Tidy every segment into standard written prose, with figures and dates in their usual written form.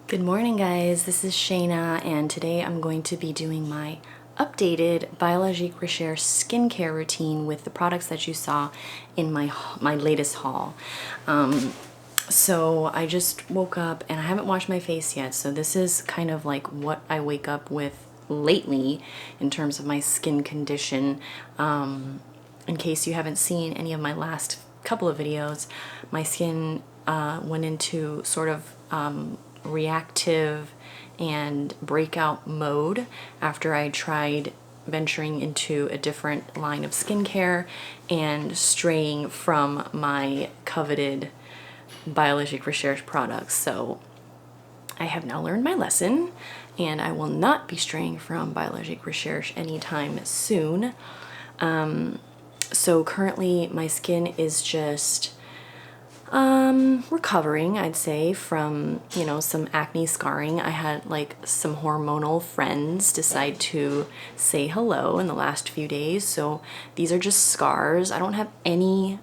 Good morning, guys. This is Shayna, and today I'm going to be doing my updated Biologique Recherche skincare routine with the products that you saw in my latest haul. So I just woke up and I haven't washed my face yet, so this is kind of like what I wake up with lately in terms of my skin condition. In case you haven't seen any of my last couple of videos, my skin went into sort of reactive and breakout mode after I tried venturing into a different line of skincare and straying from my coveted Biologique Recherche products. So I have now learned my lesson, and I will not be straying from Biologique Recherche anytime soon. So currently my skin is just recovering, I'd say, from, you know, some acne scarring. I had like some hormonal friends decide to say hello in the last few days, so these are just scars. I don't have any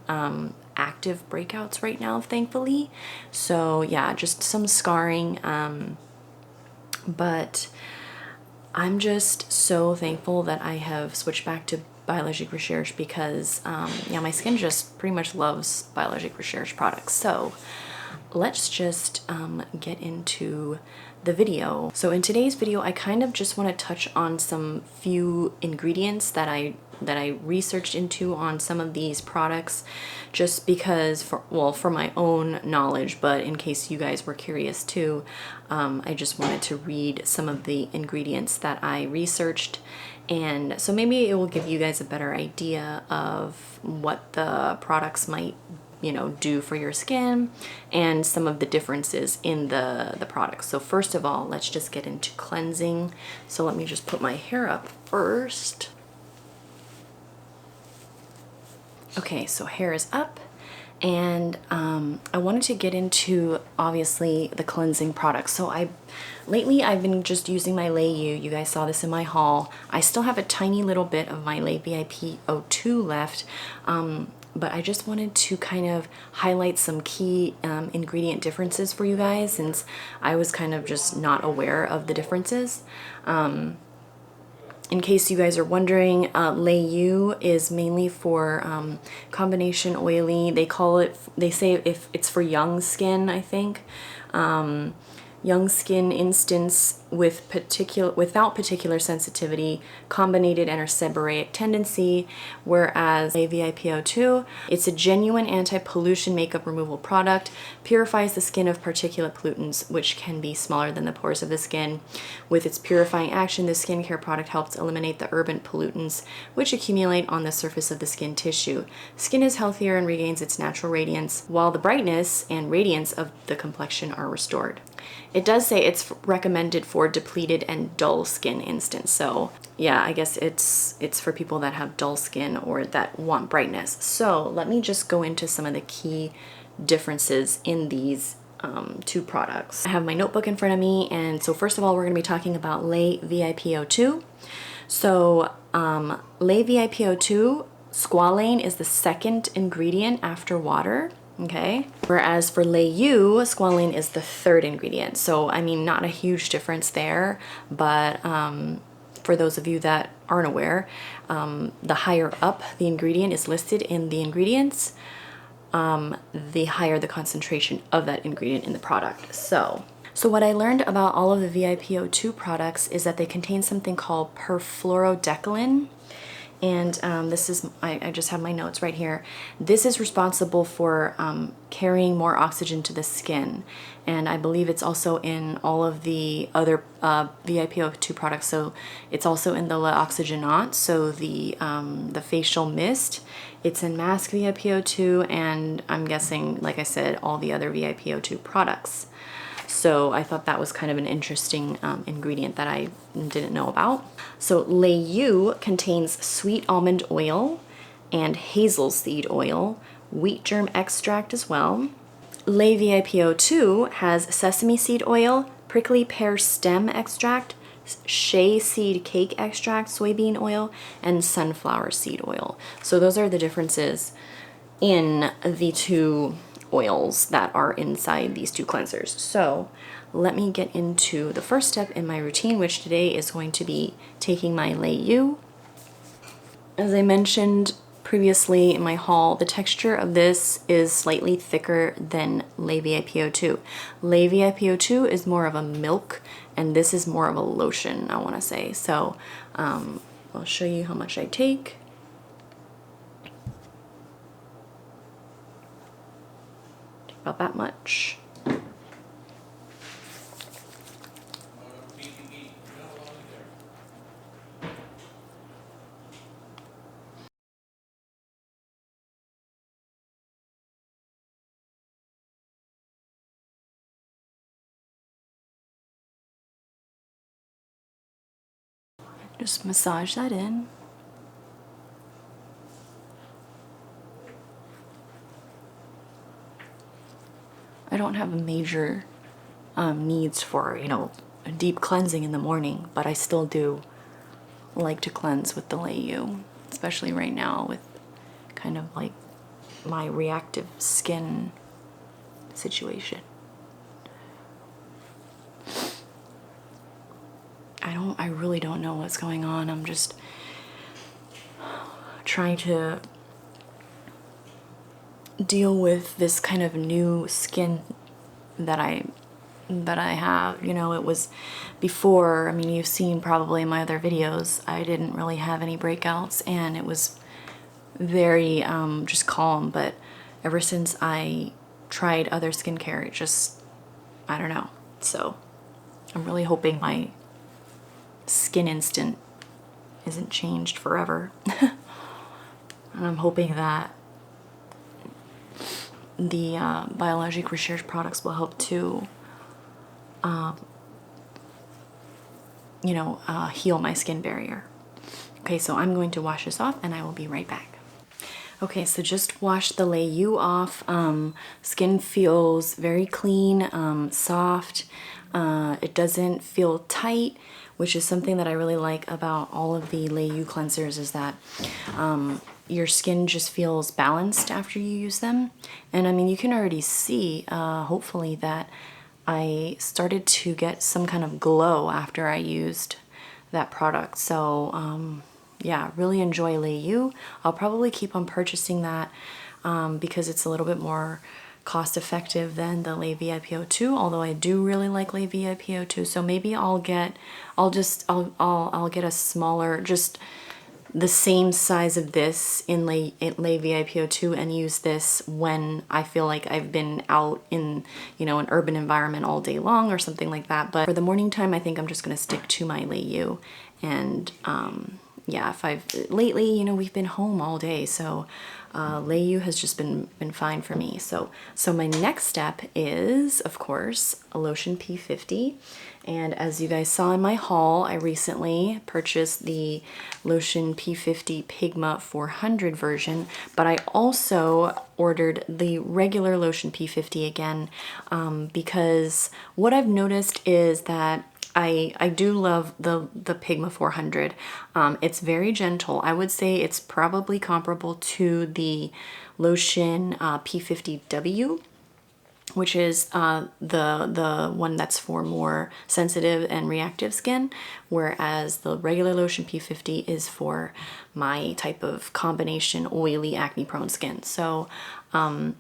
active breakouts right now, thankfully. So yeah, just some scarring, but I'm just so thankful that I have switched back to Biologique Recherche because, yeah, my skin just pretty much loves Biologique Recherche products. So let's just get into the video. So in today's video, I kind of just want to touch on some few ingredients that I researched into on some of these products, just because for my own knowledge, but in case you guys were curious too, I just wanted to read some of the ingredients that I researched, and so maybe it will give you guys a better idea of what the products might, you know, do for your skin and some of the differences in the products. So first of all, let's just get into cleansing. So let me just put my hair up first. Okay, so hair is up, and I wanted to get into, obviously, the cleansing products. So lately I've been just using my Lait U. You guys saw this in my haul. I still have a tiny little bit of my Lait VIP O2 left, but I just wanted to kind of highlight some key ingredient differences for you guys, since I was kind of just not aware of the differences. In case you guys are wondering, Lait U is mainly for combination oily. They say if it's for young skin, I think. Young skin instance without particular sensitivity, combinated and or seborrheic tendency, whereas Lait VIP O2, it's a genuine anti-pollution makeup removal product, purifies the skin of particulate pollutants, which can be smaller than the pores of the skin. With its purifying action, the skincare product helps eliminate the urban pollutants which accumulate on the surface of the skin tissue. Skin is healthier and regains its natural radiance, while the brightness and radiance of the complexion are restored. It does say it's recommended for depleted and dull skin instance. So yeah, I guess it's for people that have dull skin or that want brightness. So let me just go into some of the key differences in these two products. I have my notebook in front of me, and so first of all, we're going to be talking about Lait VIP O2. So Lait VIP O2, squalane is the second ingredient after water. Okay, whereas for Lait U, squalane is the third ingredient. So I mean, not a huge difference there, but for those of you that aren't aware, the higher up the ingredient is listed in the ingredients, the higher the concentration of that ingredient in the product. So what I learned about all of the VIP O2 products is that they contain something called perfluorodecaline. And this is, I just have my notes right here. This is responsible for carrying more oxygen to the skin. And I believe it's also in all of the other VIP O2 products. So it's also in the L'Oxygenate, so the facial mist. It's in Masque VIP O2, and I'm guessing, like I said, all the other VIP O2 products. So I thought that was kind of an interesting ingredient that I didn't know about. So Lait U contains sweet almond oil and hazel seed oil, wheat germ extract as well. Lait VIP O2 has sesame seed oil, prickly pear stem extract, shea seed cake extract, soybean oil, and sunflower seed oil. So those are the differences in the two oils that are inside these two cleansers. So let me get into the first step in my routine, which today is going to be taking my Lait U. As I mentioned previously in my haul, the texture of this is slightly thicker than Lait VIP O2. Lait VIP O2 is more of a milk, and this is more of a lotion, I want to say. So I'll show you how much I take. About that much. Just massage that in. I don't have a major needs for, you know, a deep cleansing in the morning, but I still do like to cleanse with the Lait U, especially right now with kind of like my reactive skin situation. I really don't know what's going on. I'm just trying to deal with this kind of new skin that I have. You know, it was before, I mean, you've seen probably in my other videos, I didn't really have any breakouts, and it was very just calm, but ever since I tried other skincare, it just, I don't know. So I'm really hoping my skin instant isn't changed forever. And I'm hoping that the Biologique Recherche products will help to you know, heal my skin barrier. Okay, so I'm going to wash this off and I will be right back. Okay, so just washed the Lait U off. Skin feels very clean, soft. It doesn't feel tight, which is something that I really like about all of the Lait U cleansers, is that your skin just feels balanced after you use them. And I mean, you can already see, hopefully, that I started to get some kind of glow after I used that product. So yeah, really enjoy Lait U. I'll probably keep on purchasing that because it's a little bit more cost effective than the Lait VIP O2, although I do really like Lait VIP O2. So maybe I'll get a smaller, just the same size of this in Lait VIP O2, and use this when I feel like I've been out in, you know, an urban environment all day long or something like that. But for the morning time, I think I'm just gonna stick to my Lait U. And yeah, lately, you know, we've been home all day, so Lait U has just been fine for me. So my next step is, of course, a Lotion P50. And as you guys saw in my haul, I recently purchased the Lotion P50 PIGM400 version, but I also ordered the regular Lotion P50 again because what I've noticed is that I do love the PIGM400. It's very gentle. I would say it's probably comparable to the Lotion P50W, which is the one that's for more sensitive and reactive skin, whereas the regular Lotion P50 is for my type of combination oily acne prone skin. So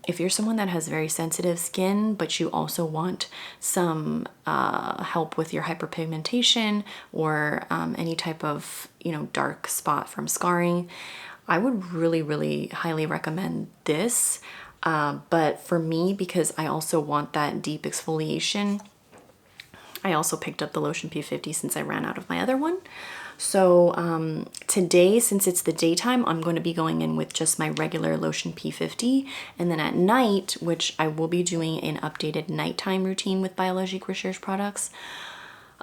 if you're someone that has very sensitive skin, but you also want some help with your hyperpigmentation or any type of, you know, dark spot from scarring, I would really, really highly recommend this. But for me, because I also want that deep exfoliation, I also picked up the Lotion P50 since I ran out of my other one. So today, since it's the daytime, I'm going to be going in with just my regular Lotion P50. And then at night, which I will be doing an updated nighttime routine with Biologique Recherche products,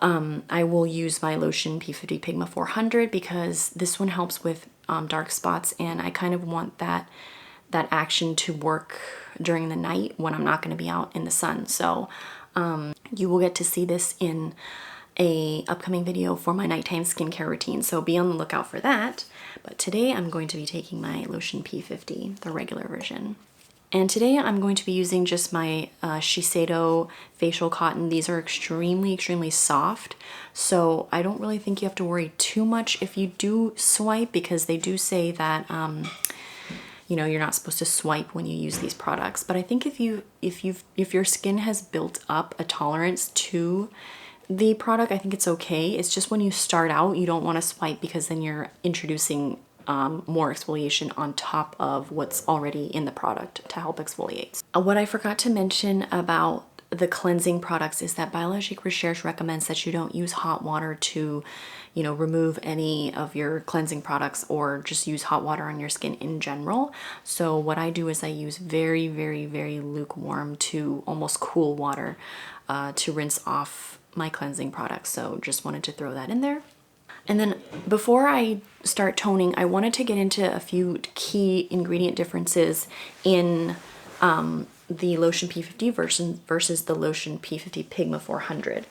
I will use my Lotion P50 PIGM400 because this one helps with dark spots, and I kind of want that action to work during the night when I'm not going to be out in the sun. So you will get to see this in a upcoming video for my nighttime skincare routine, so be on the lookout for that. But today I'm going to be taking my Lotion P50, the regular version. And today I'm going to be using just my Shiseido facial cotton. These are extremely soft, so I don't really think you have to worry too much if you do swipe, because they do say that you know, you're not supposed to swipe when you use these products. But I think if your skin has built up a tolerance to the product, I think it's okay. It's just when you start out, you don't want to swipe, because then you're introducing more exfoliation on top of what's already in the product to help exfoliate. What I forgot to mention about the cleansing products is that Biologique Recherche recommends that you don't use hot water to, you know, remove any of your cleansing products, or just use hot water on your skin in general. So what I do is I use very lukewarm to almost cool water to rinse off my cleansing products. So just wanted to throw that in there. And then before I start toning, I wanted to get into a few key ingredient differences in the Lotion P50 versus the Lotion P50 PIGM400.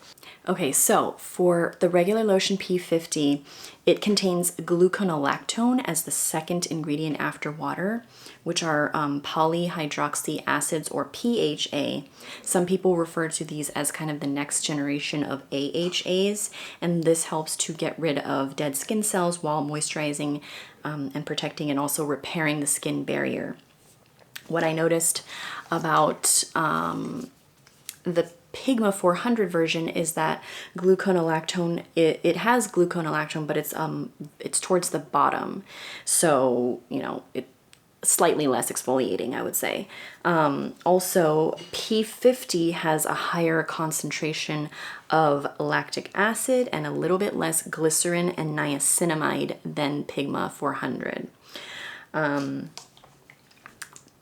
Okay, so for the regular Lotion P50, it contains gluconolactone as the second ingredient after water, which are polyhydroxy acids, or PHA. Some people refer to these as kind of the next generation of AHAs, and this helps to get rid of dead skin cells while moisturizing and protecting and also repairing the skin barrier. What I noticed about the PIGM400 version is that gluconolactone, it has gluconolactone, but it's towards the bottom. So, you know, it's slightly less exfoliating, I would say. Also, P50 has a higher concentration of lactic acid and a little bit less glycerin and niacinamide than PIGM400.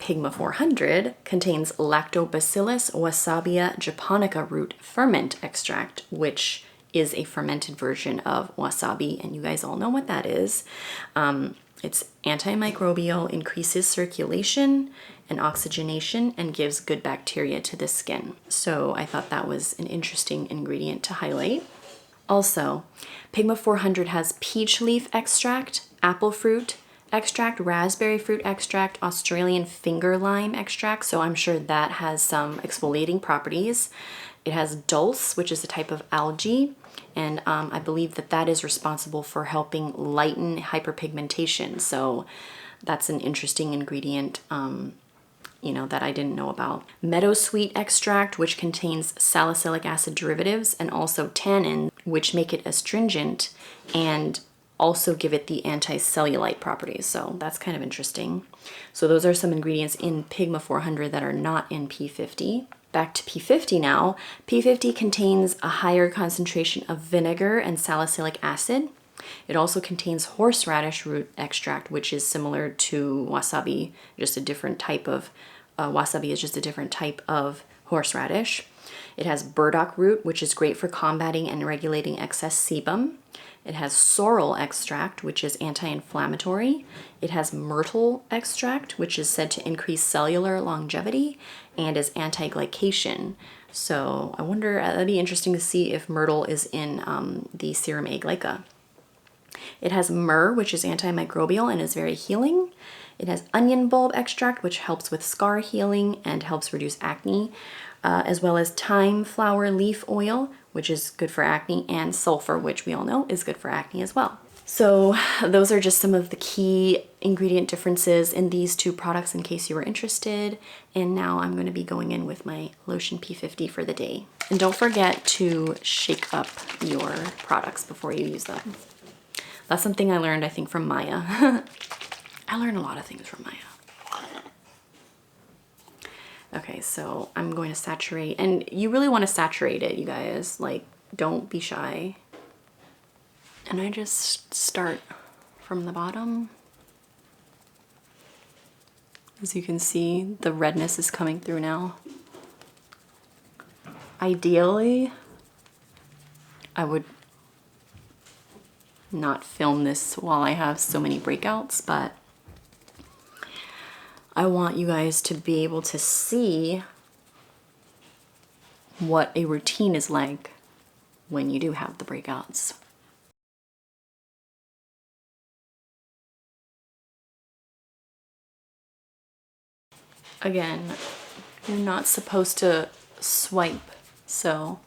PIGM400 contains Lactobacillus wasabia japonica root ferment extract, which is a fermented version of wasabi, and you guys all know what that is. It's antimicrobial, increases circulation and oxygenation, and gives good bacteria to the skin. So I thought that was an interesting ingredient to highlight. Also, PIGM400 has peach leaf extract, apple fruit extract, raspberry fruit extract, Australian finger lime extract, so I'm sure that has some exfoliating properties. It has dulse, which is a type of algae, and I believe that that is responsible for helping lighten hyperpigmentation. So that's an interesting ingredient, you know, that I didn't know about. Meadowsweet extract, which contains salicylic acid derivatives and also tannin, which make it astringent and also give it the anti-cellulite properties. So that's kind of interesting. So those are some ingredients in PIGM400 that are not in P50. Back to P50 now. P50 contains a higher concentration of vinegar and salicylic acid. It also contains horseradish root extract, which is similar to wasabi, just a different type of, wasabi is just a different type of horseradish. It has burdock root, which is great for combating and regulating excess sebum. It has sorrel extract, which is anti-inflammatory. It has myrtle extract, which is said to increase cellular longevity and is anti-glycation. So I wonder, that'd be interesting to see if myrtle is in the serum A glyca. It has myrrh, which is antimicrobial and is very healing. It has onion bulb extract, which helps with scar healing and helps reduce acne, as well as thyme flower leaf oil, which is good for acne, and sulfur, which we all know is good for acne as well. So those are just some of the key ingredient differences in these two products in case you were interested. And now I'm going to be going in with my Lotion P50 for the day. And don't forget to shake up your products before you use them. That's something I learned, I think, from Maya. I learned a lot of things from Maya. Okay, so I'm going to saturate, and you really want to saturate it, you guys. Like, don't be shy. And I just start from the bottom. As you can see, the redness is coming through now. Ideally, I would not film this while I have so many breakouts, but I want you guys to be able to see what a routine is like when you do have the breakouts. Again, you're not supposed to swipe, so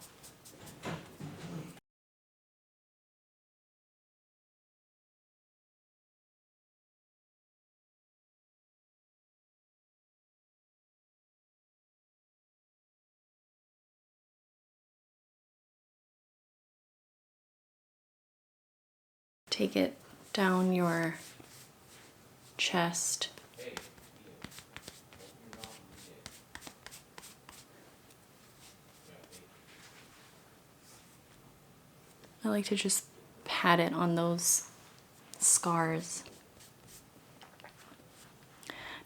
take it down your chest. I like to just pat it on those scars.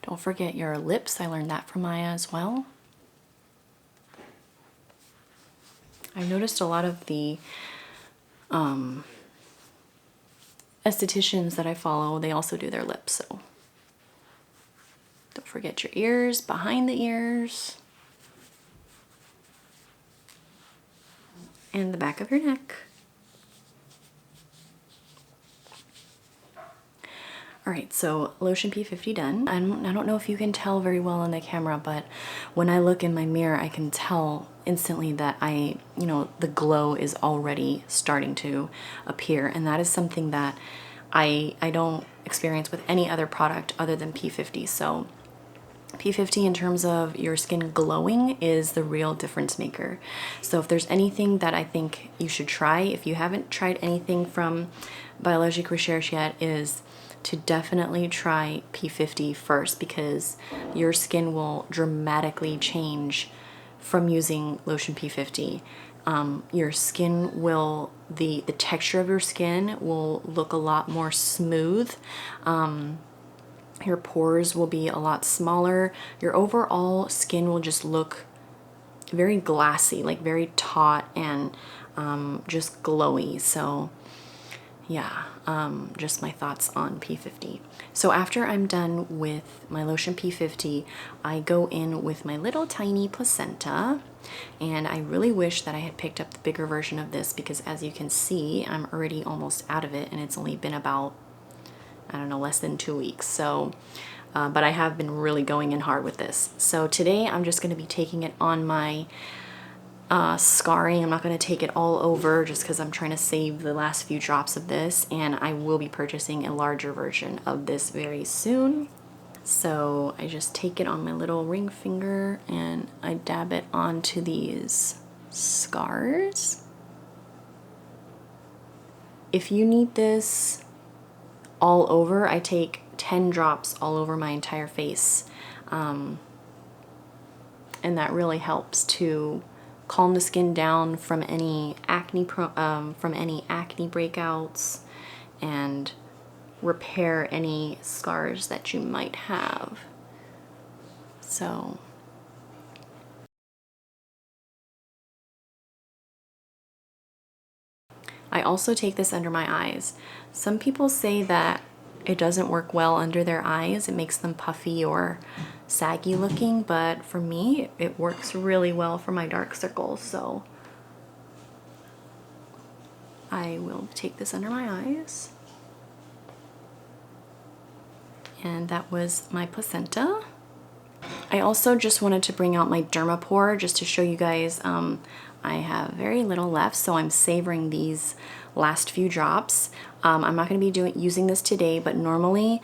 Don't forget your lips. I learned that from Maya as well. I've noticed a lot of the estheticians that I follow, they also do their lips, so don't forget your ears, behind the ears, and the back of your neck. Alright, so Lotion P50 done. I don't know if you can tell very well on the camera, but when I look in my mirror, I can tell instantly that the glow is already starting to appear, and that is something that I don't experience with any other product other than P50. So P50 in terms of your skin glowing is the real difference maker. So if there's anything that I think you should try, if you haven't tried anything from Biologique Recherche yet, is to definitely try P50 first, because your skin will dramatically change from using Lotion P50. Your skin will, the texture of your skin will look a lot more smooth. Your pores will be a lot smaller. Your overall skin will just look very glassy, like very taut and just glowy. So yeah, just my thoughts on P50. So after I'm done with my Lotion P50, I go in with my little tiny placenta, and I really wish that I had picked up the bigger version of this, because as you can see, I'm already almost out of it, and it's only been about, I don't know, less than 2 weeks. So, but I have been really going in hard with this. So today I'm just going to be taking it on my scarring. I'm not going to take it all over just because I'm trying to save the last few drops of this, and I will be purchasing a larger version of this very soon. So I just take it on my little ring finger and I dab it onto these scars. If you need this all over, I take 10 drops all over my entire face, and that really helps to calm the skin down from any acne breakouts and repair any scars that you might have. So I also take this under my eyes. Some people say that it doesn't work well under their eyes. It makes them puffy or saggy looking, but for me, it works really well for my dark circles. So I will take this under my eyes. And that was my placenta. I also just wanted to bring out my Dermopore just to show you guys I have very little left, so I'm savoring these last few drops. I'm not going to be using this today, but normally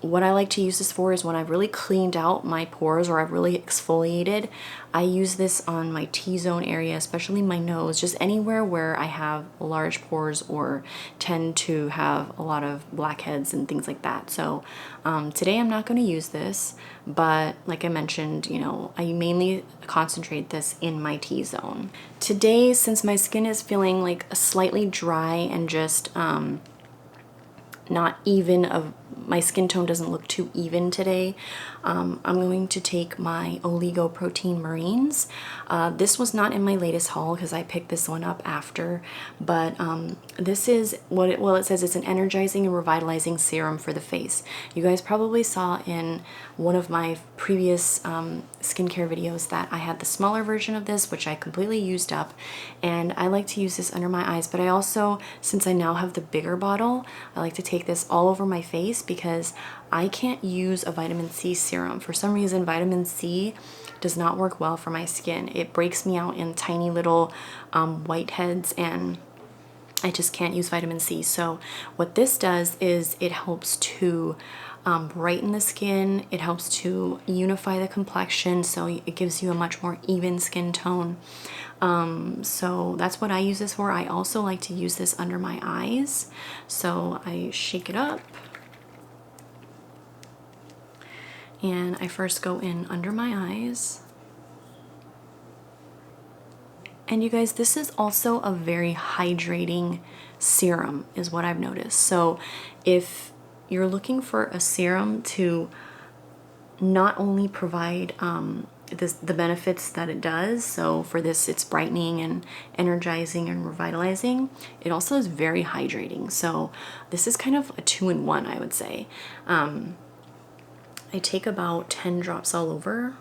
what I like to use this for is when I've really cleaned out my pores or I've really exfoliated. I use this on my T-zone area, especially my nose, just anywhere where I have large pores or tend to have a lot of blackheads and things like that. So today I'm not going to use this, but like I mentioned, you know, I mainly concentrate this in my T-zone. Today, since my skin is feeling like slightly dry and just not even, my skin tone doesn't look too even today, I'm going to take my Oligos-Proteines Marines. This was not in my latest haul because I picked this one up after, but this is what it says it's an energizing and revitalizing serum for the face. You guys probably saw in one of my previous skincare videos that I had the smaller version of this, which I completely used up, and I like to use this under my eyes, but I also, since I now have the bigger bottle, I like to take this all over my face because I can't use a vitamin C serum. For some reason, vitamin C does not work well for my skin. It breaks me out in tiny little whiteheads, and I just can't use vitamin C. So what this does is it helps to brighten the skin. It helps to unify the complexion, so it gives you a much more even skin tone. So that's what I use this for. I also like to use this under my eyes. So I shake it up, and I first go in under my eyes. And you guys, this is also a very hydrating serum, is what I've noticed. So if you're looking for a serum to not only provide the benefits that it does, so for this it's brightening and energizing and revitalizing, it also is very hydrating. So this is kind of a 2-in-1, I would say. I take about 10 drops all over.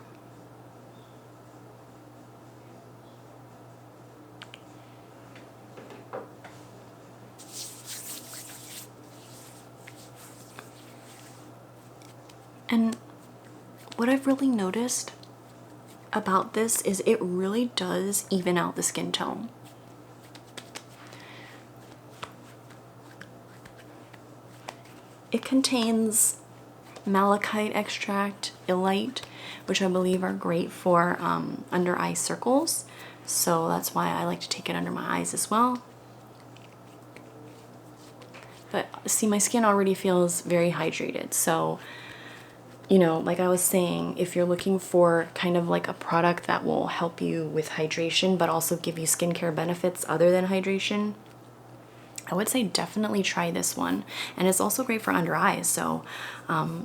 And what I've really noticed about this is it really does even out the skin tone. It contains malachite extract, illite, which I believe are great for under eye circles. So that's why I like to take it under my eyes as well. But see, my skin already feels very hydrated. So, you know, like I was saying, if you're looking for kind of like a product that will help you with hydration, but also give you skincare benefits other than hydration, I would say definitely try this one. And it's also great for under eyes. So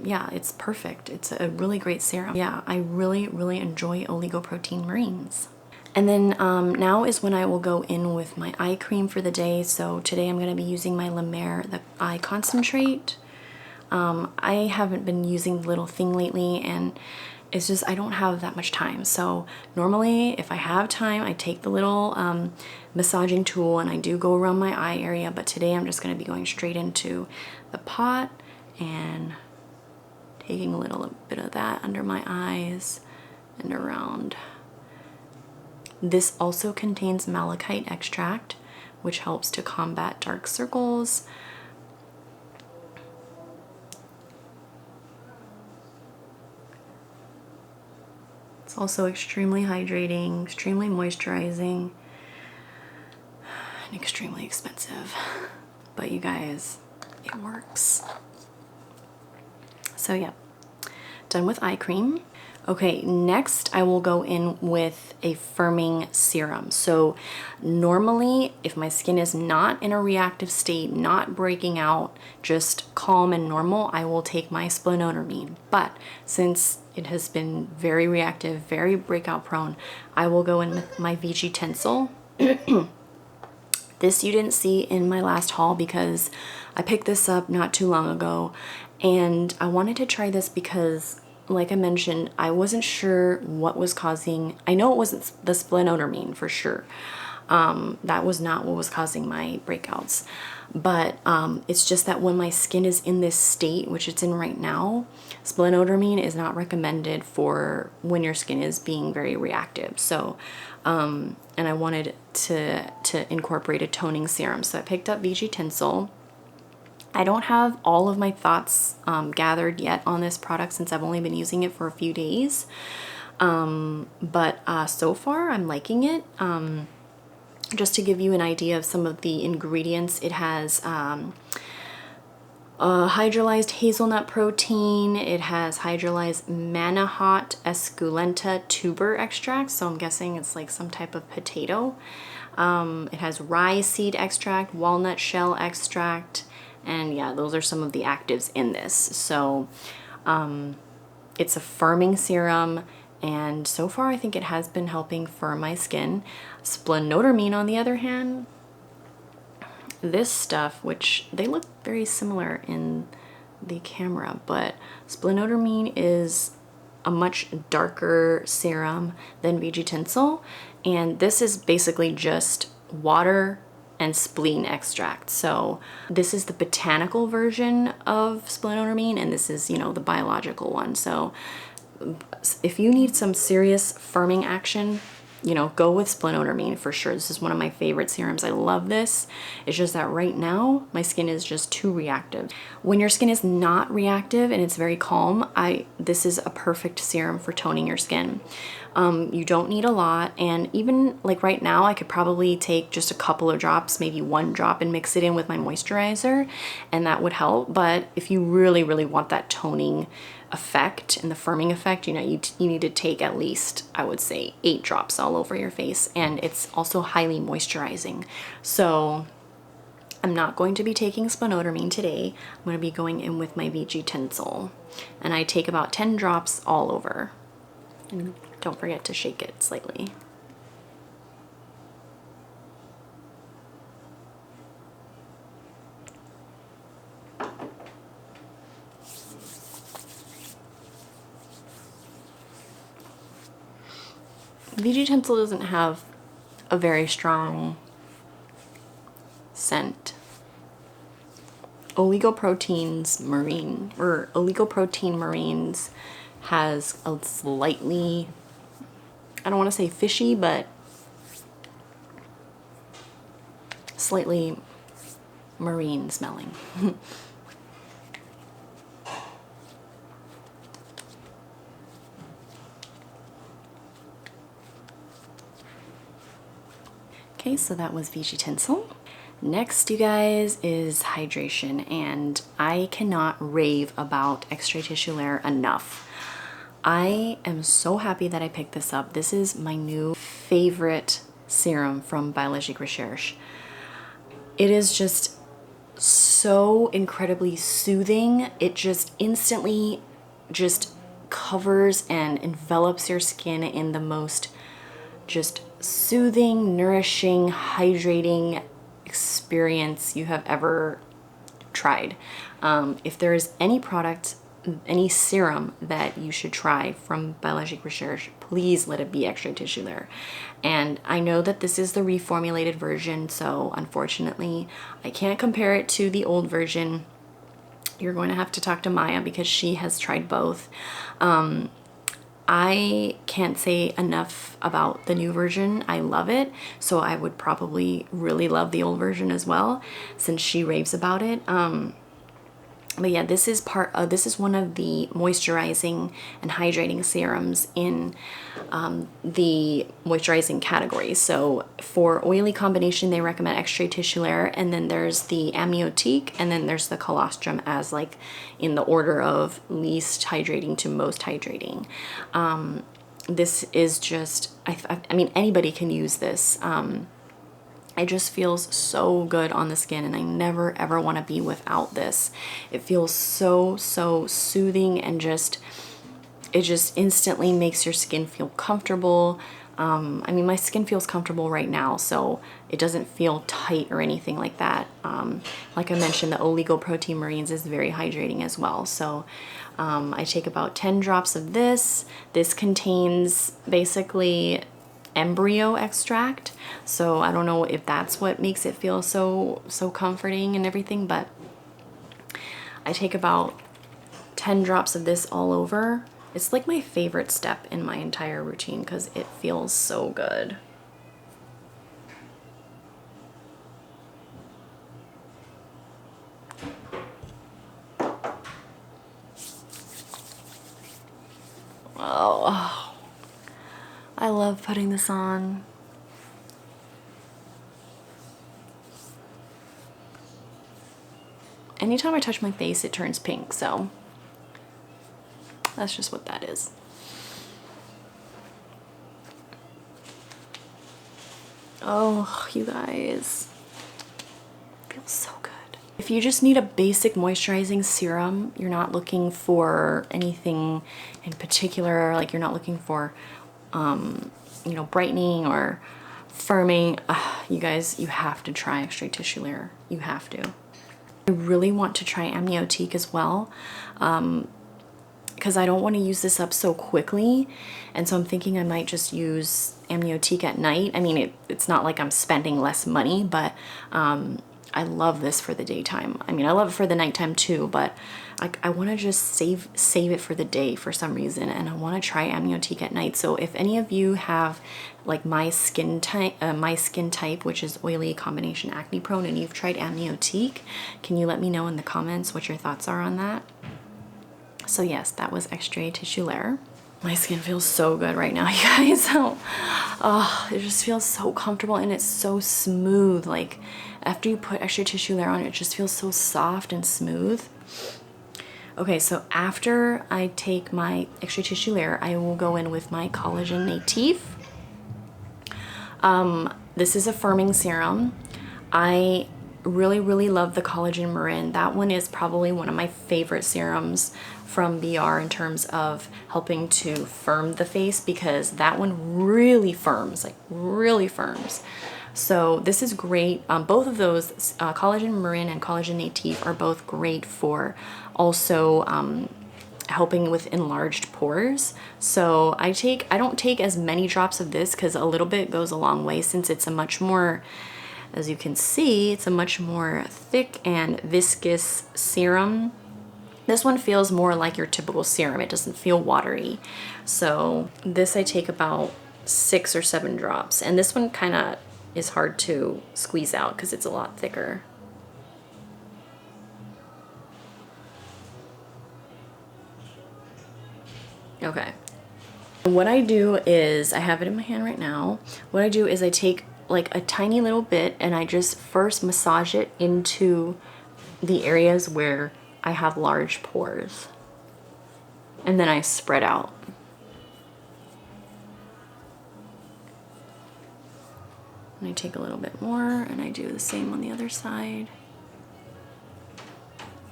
yeah, it's perfect. It's a really great serum. Yeah, I really enjoy Oligos-Proteines marines. And then now is when I will go in with my eye cream for the day. So today I'm going to be using my La Mer, the eye concentrate. I haven't been using the little thing lately, and it's just I don't have that much time. So normally if I have time, I take the little massaging tool and I do go around my eye area, but today I'm just going to be going straight into the pot and taking a little bit of that under my eyes and around. This also contains malachite extract, which helps to combat dark circles. It's also extremely hydrating, extremely moisturizing, and extremely expensive. But you guys, it works. So yeah, done with eye cream. Okay, next I will go in with a firming serum. So normally if my skin is not in a reactive state, not breaking out, just calm and normal, I will take my Splenodermine. But since it has been very reactive, very breakout prone, I will go in with my VG Tensil. This you didn't see in my last haul because I picked this up not too long ago, and I wanted to try this because, like I mentioned, I wasn't sure what was causing, I know it wasn't the Splenodermine for sure. That was not what was causing my breakouts. But it's just that when my skin is in this state, which it's in right now, Splenodermine is not recommended for when your skin is being very reactive. So, and I wanted to incorporate a toning serum. So I picked up VG Tensil. I don't have all of my thoughts gathered yet on this product since I've only been using it for a few days. But so far I'm liking it. Just to give you an idea of some of the ingredients, it has hydrolyzed hazelnut protein, it has hydrolyzed Manihot esculenta tuber extract, so I'm guessing it's like some type of potato. It has rye seed extract, walnut shell extract, and yeah, those are some of the actives in this. So it's a firming serum, and so far I think it has been helping firm my skin. Splenodermine, on the other hand, this stuff, which they look very similar in the camera, but Splenodermine is a much darker serum than VG Tensil, and this is basically just water and spleen extract. So this is the botanical version of splenodermine, and this is, you know, the biological one. So if you need some serious firming action, you know, go with splenodermine for sure. This is one of my favorite serums. I love this. It's just that right now my skin is just too reactive. When your skin is not reactive and it's very calm, this is a perfect serum for toning your skin. You don't need a lot, and even like right now I could probably take just a couple of drops, maybe one drop, and mix it in with my moisturizer, and that would help. But if you really want that toning effect and the firming effect, you know, you need to take at least, I would say, 8 drops all over your face, and it's also highly moisturizing. So I'm not going to be taking splenodermine today. I'm going to be going in with my VG Tensil, and I take about 10 drops all over, and don't forget to shake it slightly. VG Tensil doesn't have a very strong scent. Oligos-Proteines Marine, or Oligos-Protein Marines, has a slightly, I don't want to say fishy, but slightly marine smelling. Okay, so that was VG Tensil. Next, you guys, is hydration, and I cannot rave about Extraits Tissulaires enough. I am so happy that I picked this up. This is my new favorite serum from Biologique Recherche. It is just so incredibly soothing. It just instantly just covers and envelops your skin in the most just soothing, nourishing, hydrating experience you have ever tried. If there is any product, any serum that you should try from Biologique Recherche, please let it be Extraits Tissulaires. And I know that this is the reformulated version, so unfortunately I can't compare it to the old version. You're going to have to talk to Maya because she has tried both. I can't say enough about the new version. I love it, so I would probably really love the old version as well, since she raves about it. But yeah, this is one of the moisturizing and hydrating serums in the moisturizing category. So for oily combination, they recommend Extraits Tissulaires, and then there's the amniotique, and then there's the colostrum as like in the order of least hydrating to most hydrating. This is just, I mean, anybody can use this. It just feels so good on the skin, and I never ever want to be without this. It feels so soothing, and it just instantly makes your skin feel comfortable. I mean, my skin feels comfortable right now, so it doesn't feel tight or anything like that. Like I mentioned, the Oligos-Protein Marines is very hydrating as well. So I take about 10 drops of this. This contains basically embryo extract, so I don't know if that's what makes it feel so comforting and everything, but I take about 10 drops of this all over. It's like my favorite step in my entire routine because it feels so good. Oh, I love putting this on. Anytime I touch my face, it turns pink, so that's just what that is. Oh, you guys, it feels so good. If you just need a basic moisturizing serum, you're not looking for anything in particular, like you're not looking for you know, brightening or firming, you guys, you have to try Extraits Tissulaires. You have to. I really want to try amniotique as well. because I don't want to use this up so quickly. And so I'm thinking I might just use Amniotique at night. I mean, it's not like I'm spending less money, but I love this for the daytime. I mean, I love it for the nighttime too, but I want to just save it for the day for some reason, and I want to try Amniotique at night. So if any of you have like my skin type, which is oily, combination, acne prone, and you've tried Amniotique, can you let me know in the comments what your thoughts are on that? So yes, that was Extraits Tissulaires. My skin feels so good right now, you guys. Oh, it just feels so comfortable, and it's so smooth. Like after you put Extraits Tissulaires on, it just feels so soft and smooth. Okay, so after I take my Extraits Tissulaires, I will go in with my Collagen Native. This is a firming serum. I really love the Collagen Marin. That one is probably one of my favorite serums from BR in terms of helping to firm the face, because that one really firms, like really firms. So this is great. Both of those, Collagen Marin and Collagen Native, are both great for also helping with enlarged pores. So I don't take as many drops of this because a little bit goes a long way, since it's a much more, as you can see, it's a much more thick and viscous serum. This one feels more like your typical serum. It doesn't feel watery. So this I take about 6 or 7 drops, and this one kind of is hard to squeeze out because it's a lot thicker. Okay. What I do is, I have it in my hand right now. What I do is I take like a tiny little bit and I just first massage it into the areas where I have large pores. And then I spread out. And I take a little bit more and I do the same on the other side.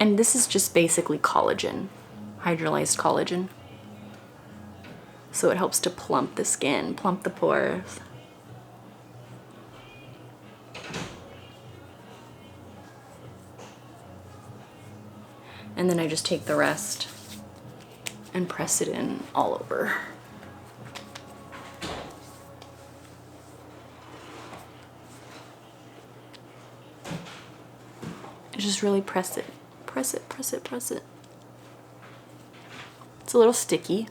And this is just basically collagen, hydrolyzed collagen. So it helps to plump the skin, plump the pores. And then I just take the rest and press it in all over. Just really press it. Press it, press it, press it. It's a little sticky.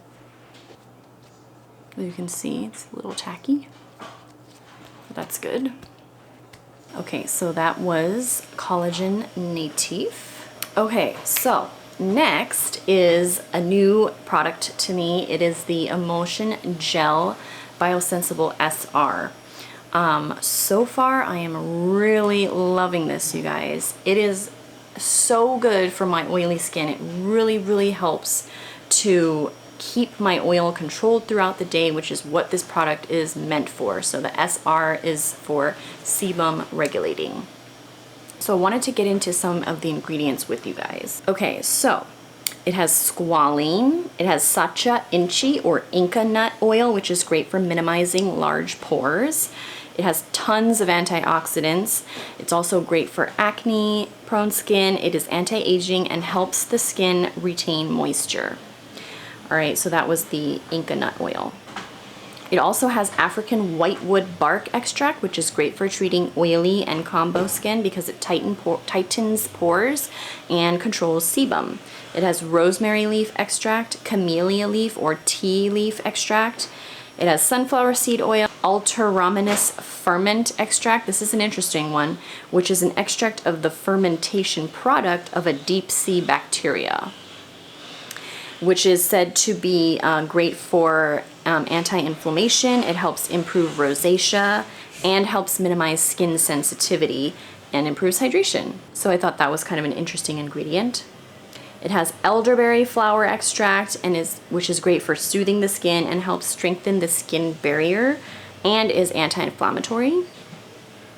As you can see, it's a little tacky. That's good. Okay, so that was Collagen Native. Okay, so next is a new product to me. It is the Emulsion Gel Biosensible SR. So far, I am really loving this, you guys. It is so good for my oily skin. It really helps to keep my oil controlled throughout the day, which is what this product is meant for. So the SR is for sebum regulating. So I wanted to get into some of the ingredients with you guys. Okay, so it has squalene, it has sacha inchi or Inca nut oil, which is great for minimizing large pores. It has tons of antioxidants. It's also great for acne prone skin. It is anti-aging and helps the skin retain moisture. All right, so that was the Inca nut oil. It also has African whitewood bark extract, which is great for treating oily and combo skin because it tightens pores and controls sebum. It has rosemary leaf extract, camellia leaf or tea leaf extract. It has sunflower seed oil, Alteraminous ferment extract. This is an interesting one, which is an extract of the fermentation product of a deep sea bacteria, which is said to be great for anti-inflammation. It helps improve rosacea and helps minimize skin sensitivity and improves hydration. So I thought that was kind of an interesting ingredient. It has elderberry flower extract which is great for soothing the skin and helps strengthen the skin barrier and is anti-inflammatory.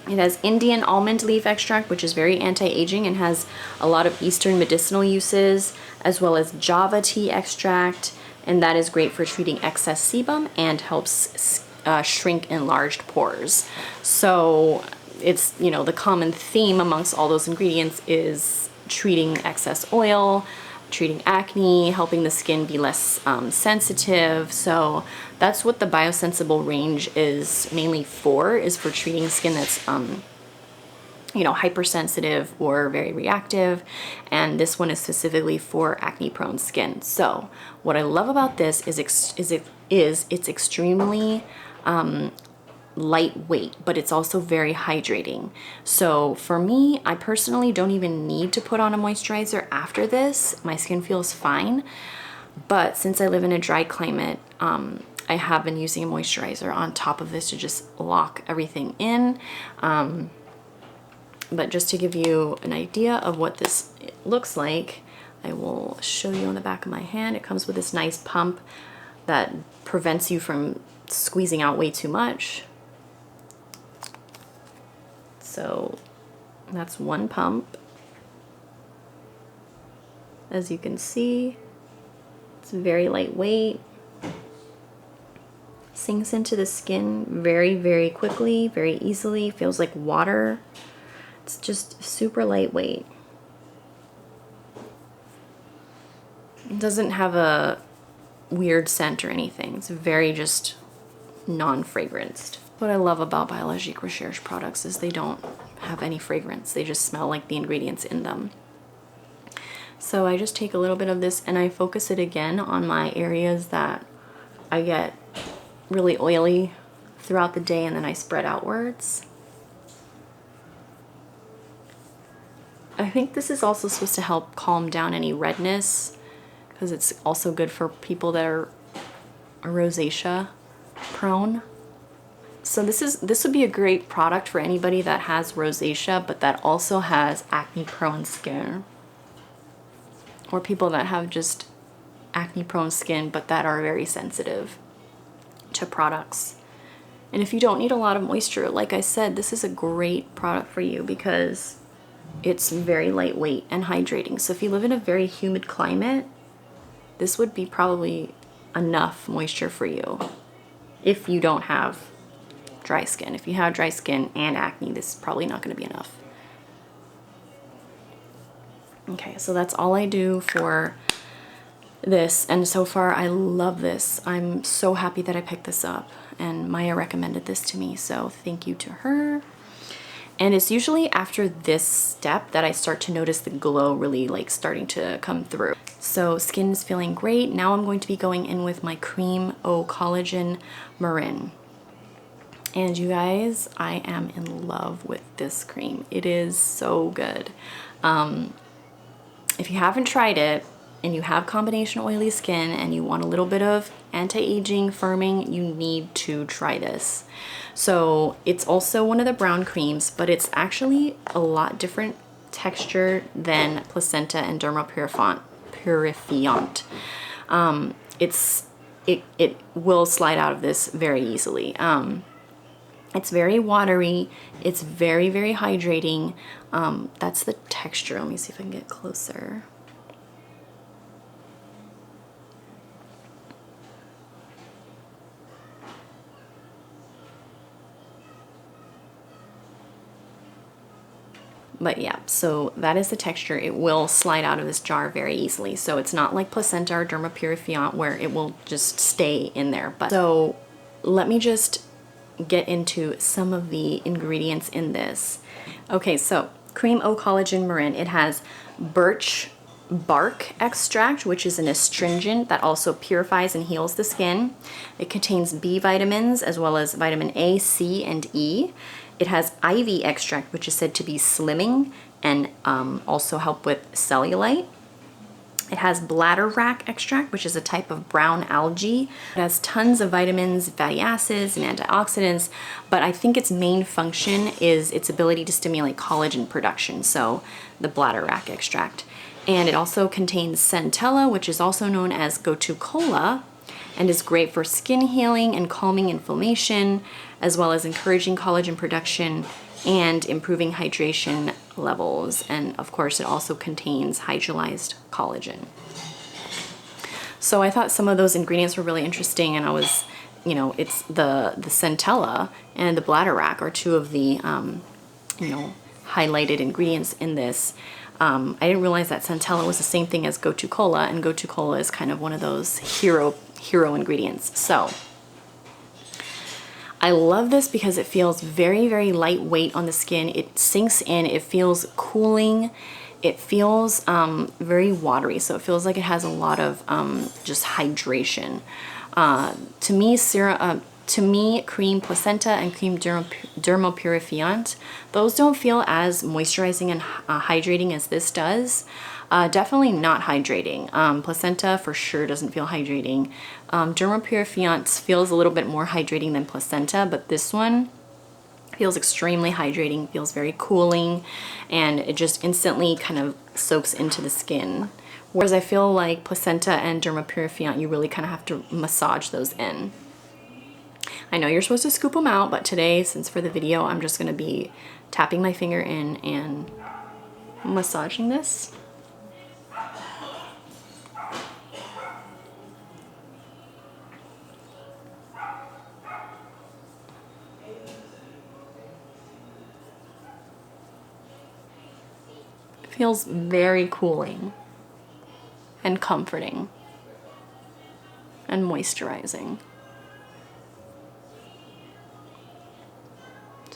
It has Indian almond leaf extract, which is very anti-aging and has a lot of Eastern medicinal uses, as well as Java tea extract, and that is great for treating excess sebum and helps shrink enlarged pores. So it's, the common theme amongst all those ingredients is treating excess oil, treating acne, helping the skin be less sensitive. So that's what the biosensible range is mainly for, is for treating skin that's you know, hypersensitive or very reactive, and this one is specifically for acne prone skin. So what I love about this is it's extremely lightweight, but it's also very hydrating. So for me, I personally don't even need to put on a moisturizer after this. My skin feels fine, but since I live in a dry climate, I have been using a moisturizer on top of this to just lock everything in. But just to give you an idea of what this looks like, I will show you on the back of my hand. It comes with this nice pump that prevents you from squeezing out way too much. So that's one pump. As you can see, it's very lightweight. Sinks into the skin very, very quickly, very easily. Feels like water. It's just super lightweight. It doesn't have a weird scent or anything. It's very just non-fragranced. What I love about Biologique Recherche products is they don't have any fragrance. They just smell like the ingredients in them. So I just take a little bit of this and I focus it again on my areas that I get really oily throughout the day, and then I spread outwards. I think this is also supposed to help calm down any redness, because it's also good for people that are rosacea prone. So this would be a great product for anybody that has rosacea but that also has acne prone skin, or people that have just acne prone skin but that are very sensitive to products. And if you don't need a lot of moisture, like I said, this is a great product for you because it's very lightweight and hydrating. So if you live in a very humid climate, this would be probably enough moisture for you. If you don't have dry skin. If you have dry skin and acne, this is probably not going to be enough. Okay, so that's all I do for this, and so far I love this. I'm so happy that I picked this up, and Maya recommended this to me, so thank you to her. And it's usually after this step that I start to notice the glow really like starting to come through. So skin is feeling great. Now I'm going to be going in with my Creme Collagen Marin. And you guys, I am in love with this cream. It is so good. If you haven't tried it and you have combination oily skin and you want a little bit of anti-aging firming, you need to try this. So it's also one of the brown creams, but it's actually a lot different texture than Placenta and Dermopurifiant. It will slide out of this very easily. It's very watery. It's very, very hydrating. That's the texture. Let me see if I can get closer. But yeah, so that is the texture. It will slide out of this jar very easily. So it's not like Placenta or Dermopurifiant where it will just stay in there. But so let me just get into some of the ingredients in this. Okay, so Creme Collagen Marin. It has birch bark extract, which is an astringent that also purifies and heals the skin. It contains B vitamins as well as vitamin A, C, and E. It has ivy extract, which is said to be slimming and also help with cellulite. It has bladderwrack extract, which is a type of brown algae. It has tons of vitamins, fatty acids, and antioxidants, but I think its main function is its ability to stimulate collagen production, so the bladderwrack extract. And it also contains centella, which is also known as gotu kola, and is great for skin healing and calming inflammation, as well as encouraging collagen production and improving hydration levels. And of course, it also contains hydrolyzed collagen. So I thought some of those ingredients were really interesting, and I was, you know, it's the centella and the bladderwrack are two of the, you know, highlighted ingredients in this. I didn't realize that centella was the same thing as gotu kola, and gotu kola is kind of one of those hero ingredients. So I love this because it feels very, very lightweight on the skin. It sinks in, it feels cooling, it feels very watery, so it feels like it has a lot of just hydration. To me, Creme Placenta and Creme Dermopurifiant, those don't feel as moisturizing and hydrating as this does. Definitely not hydrating. Placenta for sure doesn't feel hydrating. Dermopurifiant feels a little bit more hydrating than Placenta, but this one feels extremely hydrating, feels very cooling, and it just instantly kind of soaks into the skin. Whereas I feel like Placenta and Dermopurifiant, you really kind of have to massage those in. I know you're supposed to scoop them out, but today, since for the video, I'm just going to be tapping my finger in and massaging this. It feels very cooling and comforting and moisturizing.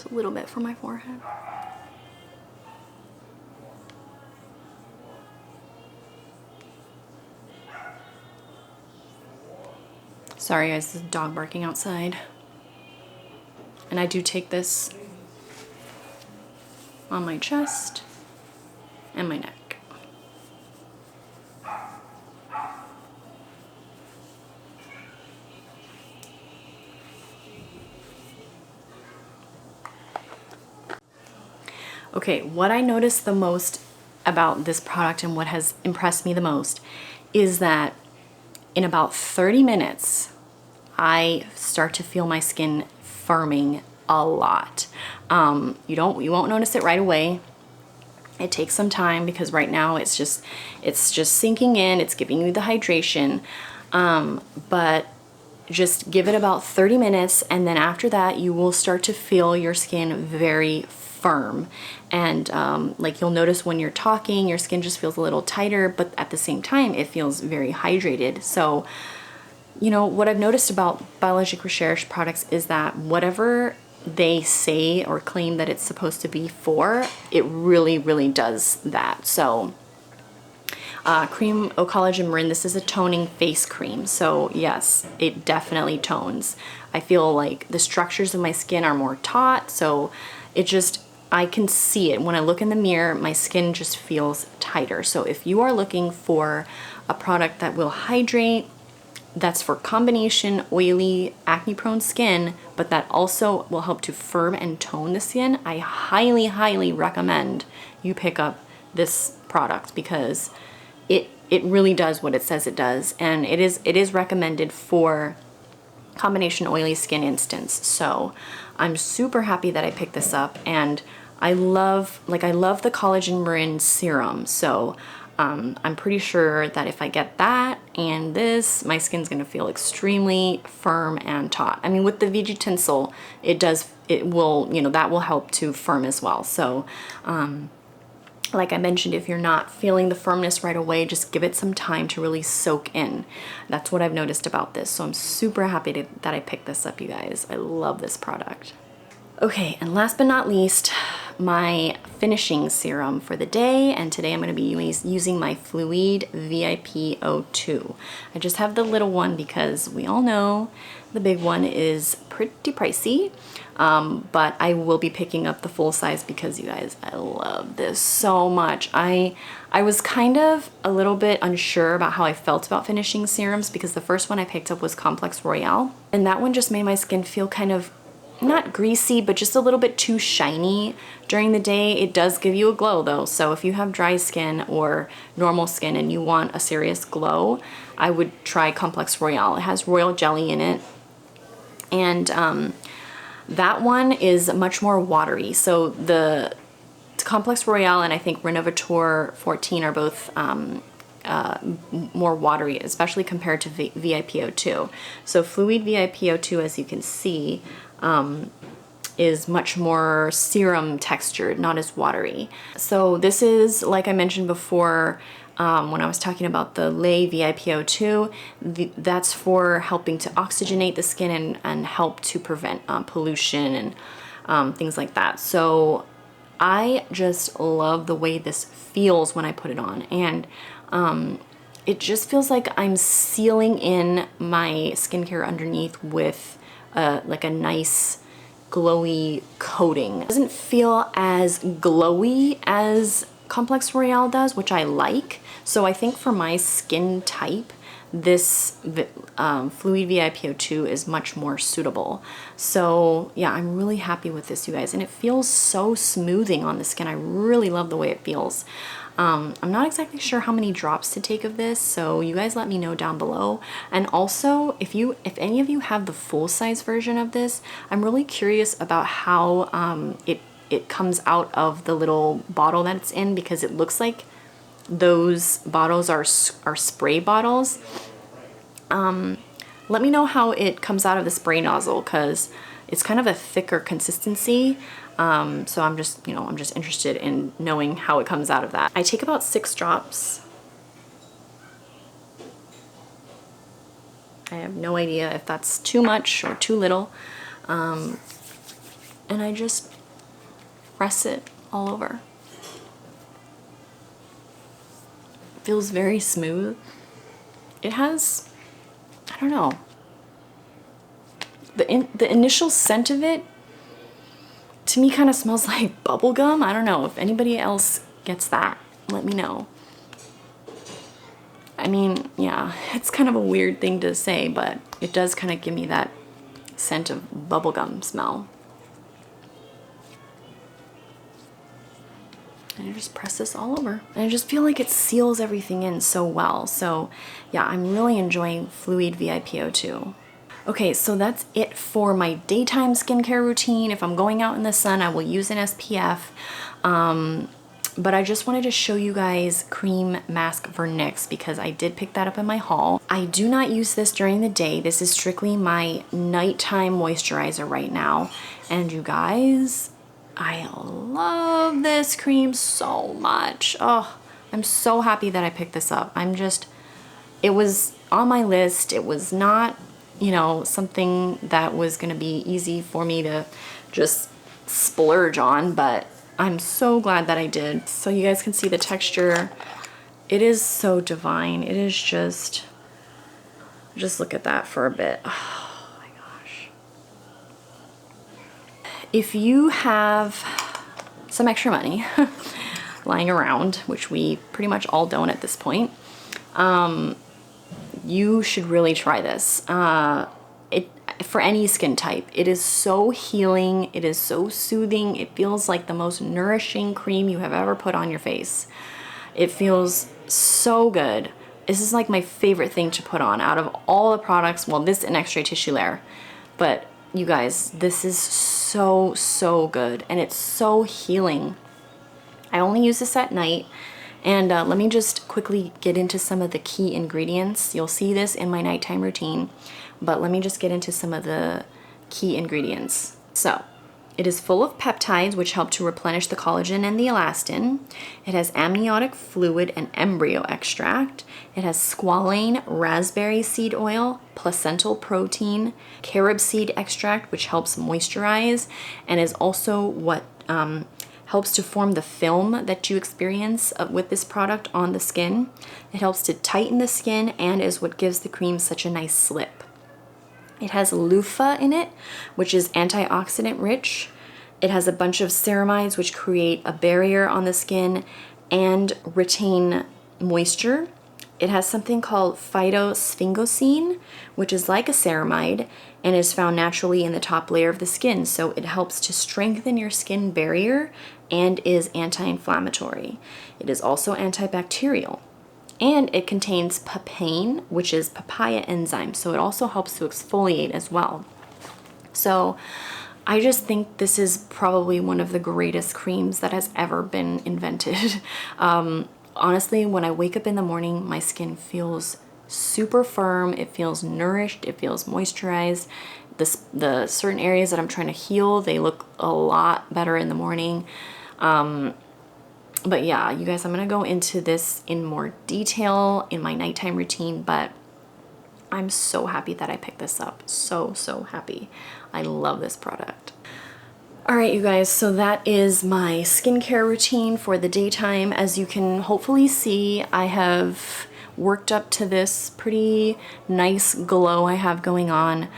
A little bit for my forehead. Sorry guys, there's a dog barking outside. And I do take this on my chest and my neck. Okay, what I noticed the most about this product and what has impressed me the most is that in about 30 minutes, I start to feel my skin firming a lot. You won't notice it right away. It takes some time because right now it's just sinking in, it's giving you the hydration. But just give it about 30 minutes, and then after that you will start to feel your skin very firm, and like you'll notice when you're talking, your skin just feels a little tighter, but at the same time it feels very hydrated. So, you know, what I've noticed about Biologique Recherche products is that whatever they say or claim that it's supposed to be for, it really, really does that. So Creme Collagen Marin, this is a toning face cream, so yes, it definitely tones. I feel like the structures of my skin are more taut, so it just, I can see it. When I look in the mirror, my skin just feels tighter. So if you are looking for a product that will hydrate, that's for combination oily, acne-prone skin, but that also will help to firm and tone the skin, I highly, highly recommend you pick up this product because it really does what it says it does, and it is recommended for combination oily skin instance. So I'm super happy that I picked this up, and I love the Collagen Marin serum. So I'm pretty sure that if I get that and this, my skin's gonna feel extremely firm and taut. I mean, with the VG Tensil, it will, you know, that will help to firm as well. So like I mentioned, if you're not feeling the firmness right away, just give it some time to really soak in. That's what I've noticed about this. So I'm super happy that I picked this up, you guys. I love this product. Okay, and last but not least, my finishing serum for the day, and today I'm going to be using my Fluide VIP O2. I just have the little one because we all know the big one is pretty pricey, but I will be picking up the full size because, you guys, I love this so much. I was kind of a little bit unsure about how I felt about finishing serums because the first one I picked up was Complex Royale, and that one just made my skin feel kind of not greasy, but just a little bit too shiny during the day. It does give you a glow though, so if you have dry skin or normal skin and you want a serious glow, I would try Complex Royale. It has royal jelly in it, and that one is much more watery. So the Complex Royale and I think Renovateur 14 are both more watery, especially compared to VIP O2. So Fluide VIP O2, as you can see, is much more serum textured, not as watery. So this is, like I mentioned before, when I was talking about the Lait VIP O2, that's for helping to oxygenate the skin and help to prevent pollution and things like that. So I just love the way this feels when I put it on, and it just feels like I'm sealing in my skincare underneath with like a nice glowy coating. It doesn't feel as glowy as Complex Royale does, which I like. So I think for my skin type, this Fluide VIP O2 is much more suitable. So yeah, I'm really happy with this, you guys, and it feels so smoothing on the skin. I really love the way it feels. I'm not exactly sure how many drops to take of this, so you guys let me know down below. And also, if any of you have the full-size version of this, I'm really curious about how it comes out of the little bottle that it's in, because it looks like those bottles are spray bottles. Let me know how it comes out of the spray nozzle, because it's kind of a thicker consistency. So I'm just interested in knowing how it comes out of that. I take about 6 drops. I have no idea if that's too much or too little. And I just press it all over. It feels very smooth. It has, I don't know, the initial scent of it to me kind of smells like bubble gum. I don't know if anybody else gets that. Let me know. I mean, yeah, it's kind of a weird thing to say, but it does kind of give me that scent of bubblegum smell. And I just press this all over. And I just feel like it seals everything in so well. So yeah, I'm really enjoying Fluide VIP O2. Okay, so that's it for my daytime skincare routine. If I'm going out in the sun, I will use an SPF. But I just wanted to show you guys Cream Mask Vernix, because I did pick that up in my haul. I do not use this during the day. This is strictly my nighttime moisturizer right now. And you guys, I love this cream so much. Oh, I'm so happy that I picked this up. It was on my list. It was not, you know, something that was gonna be easy for me to just splurge on, but I'm so glad that I did. So you guys can see the texture. It is so divine. It is just look at that for a bit. Oh my gosh. If you have some extra money lying around, which we pretty much all don't at this point, you should really try this. For any skin type, it is so healing, it is so soothing, it feels like the most nourishing cream you have ever put on your face. It feels so good. This is like my favorite thing to put on out of all the products. Well, this and Extrait Tissulaires, but you guys, this is so good, and it's so healing. I only use this at night. And let me just quickly get into some of the key ingredients. You'll see this in my nighttime routine, but let me just get into some of the key ingredients. So, it is full of peptides, which help to replenish the collagen and the elastin. It has amniotic fluid and embryo extract. It has squalane raspberry seed oil, placental protein, carob seed extract, which helps moisturize, and is also what helps to form the film that you experience with this product on the skin. It helps to tighten the skin and is what gives the cream such a nice slip. It has loofah in it, which is antioxidant rich. It has a bunch of ceramides, which create a barrier on the skin and retain moisture. It has something called phytosphingosine, which is like a ceramide and is found naturally in the top layer of the skin. So it helps to strengthen your skin barrier and is anti-inflammatory. It is also antibacterial. And it contains papain, which is papaya enzyme. So it also helps to exfoliate as well. So I just think this is probably one of the greatest creams that has ever been invented. Honestly, when I wake up in the morning, my skin feels super firm, it feels nourished, it feels moisturized, the certain areas that I'm trying to heal, they look a lot better in the morning. But yeah, you guys, I'm gonna go into this in more detail in my nighttime routine, but I'm so happy that I picked this up. So, so happy. I love this product. All right, you guys, so that is my skincare routine for the daytime. As you can hopefully see, I have worked up to this pretty nice glow I have going on.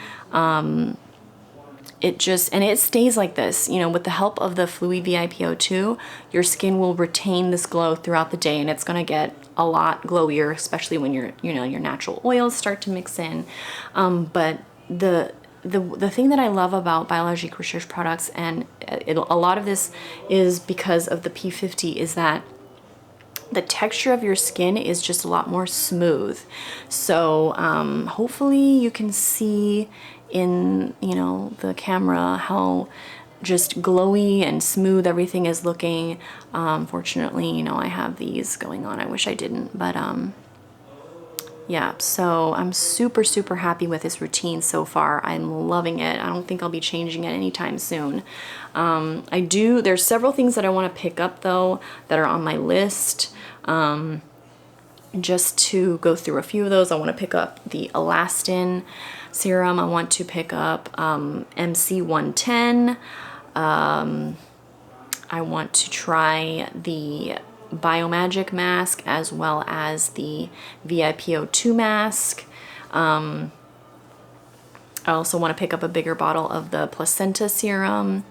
It stays like this, you know, with the help of the Fluide VIP O2, your skin will retain this glow throughout the day, and it's gonna get a lot glowier, especially when your natural oils start to mix in. But the thing that I love about Biologique Recherche products, and a lot of this is because of the P50, is that the texture of your skin is just a lot more smooth. So hopefully you can see in, you know, the camera how just glowy and smooth everything is looking. Fortunately, you know, I have these going on. I wish I didn't, but yeah, so I'm super, super happy with this routine so far. I'm loving it. I don't think I'll be changing it anytime soon. There's several things that I want to pick up though that are on my list. Just to go through a few of those, I want to pick up the Elastin serum. I want to pick up MC110. I want to try the Biomagic mask as well as the VIPO2 mask. I also want to pick up a bigger bottle of the placenta serum.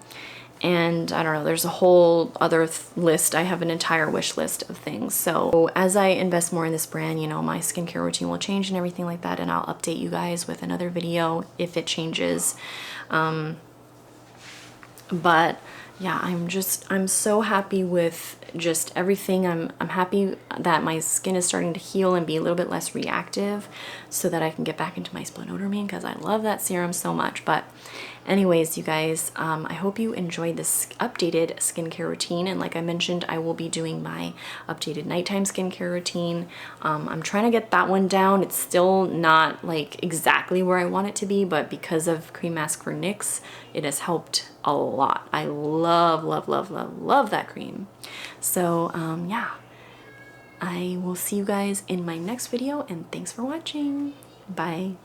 And I don't know, there's a whole other list. I have an entire wish list of things. So as I invest more in this brand, you know, my skincare routine will change and everything like that. And I'll update you guys with another video if it changes. But yeah, I'm so happy with just everything. I'm happy that my skin is starting to heal and be a little bit less reactive so that I can get back into my Splenodermine, because I love that serum so much. But anyways, you guys, I hope you enjoyed this updated skincare routine. And like I mentioned, I will be doing my updated nighttime skincare routine. I'm trying to get that one down. It's still not like exactly where I want it to be, but because of Cream Mask Vernix, it has helped a lot. I love, love, love, love, love that cream. So yeah, I will see you guys in my next video, and thanks for watching. Bye.